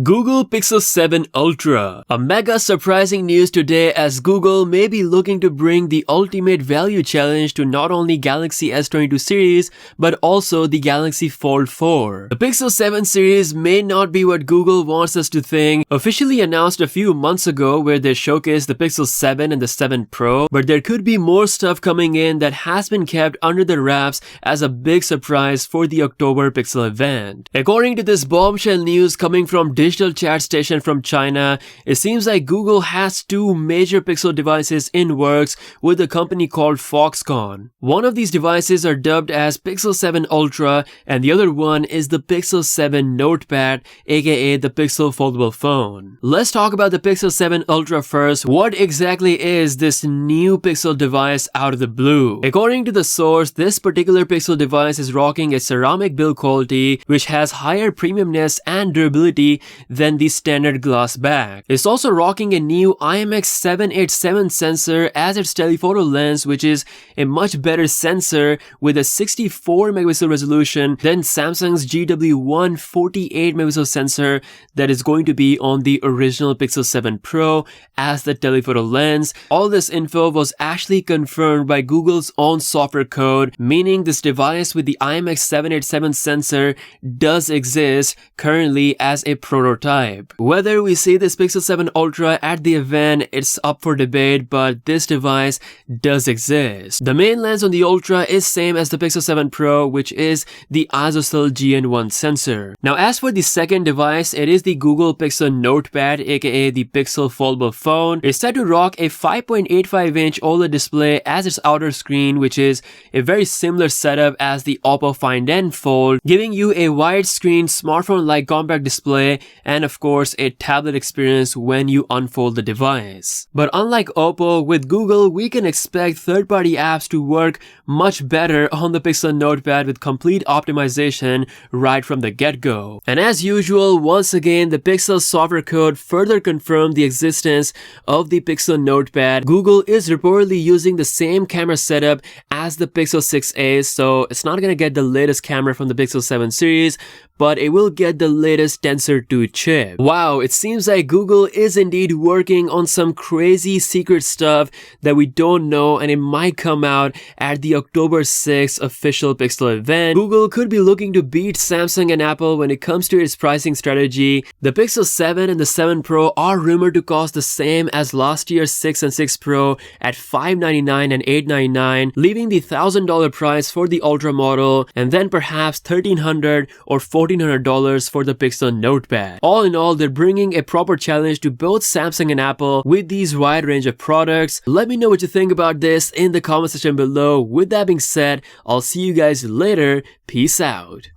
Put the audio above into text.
Google Pixel 7 Ultra. A mega surprising news today as Google may be looking to bring the ultimate value challenge to not only Galaxy S22 series but also the Galaxy Fold 4. The Pixel 7 series may not be what Google wants us to think, officially announced a few months ago where they showcased the Pixel 7 and the 7 Pro, but there could be more stuff coming in that has been kept under the wraps as a big surprise for the October Pixel event. According to this bombshell news coming from digital chat station from China, it seems like Google has two major Pixel devices in works with a company called Foxconn. One of these devices are dubbed as Pixel 7 Ultra and the other one is the Pixel 7 NotePad, aka the Pixel foldable phone. Let's talk about the Pixel 7 Ultra first. What exactly is this new Pixel device out of the blue? According to the source, this particular Pixel device is rocking a ceramic build quality which has higher premiumness and durability than the standard glass back. It's also rocking a new IMX787 sensor as its telephoto lens, which is a much better sensor with a 64 megapixel resolution than Samsung's GW1 48 megapixel sensor that is going to be on the original Pixel 7 Pro as the telephoto lens. All this info was actually confirmed by Google's own software code, meaning this device with the IMX787 sensor does exist currently as a prototype. Whether we see this Pixel 7 Ultra at the event, it's up for debate, but this device does exist. The main lens on the Ultra is same as the Pixel 7 Pro, which is the ISOCELL GN1 sensor. Now as for the second device, it is the Google Pixel NotePad, aka the Pixel foldable phone. It's set to rock a 5.85-inch OLED display as its outer screen, which is a very similar setup as the Oppo Find N Fold, giving you a widescreen smartphone-like compact display and of course a tablet experience when you unfold the device. But unlike Oppo, with Google we can expect third-party apps to work much better on the Pixel NotePad with complete optimization right from the get-go. And as usual, once again the Pixel software code further confirmed the existence of the Pixel NotePad. Google is reportedly using the same camera setup as the Pixel 6a, so it's not gonna get the latest camera from the Pixel 7 series, but it will get the latest Tensor 2 chip. Wow, it seems like Google is indeed working on some crazy secret stuff that we don't know, and it might come out at the October 6th official Pixel event. Google could be looking to beat Samsung and Apple when it comes to its pricing strategy. The Pixel 7 and the 7 Pro are rumored to cost the same as last year's 6 and 6 Pro at $599 and $899, leaving the $1,000 price for the Ultra model and then perhaps $1,300 or $1,400 for the Pixel NotePad. All in all, they're bringing a proper challenge to both Samsung and Apple with these wide range of products. Let me know what you think about this in the comment section below. With that being said, I'll see you guys later. Peace out.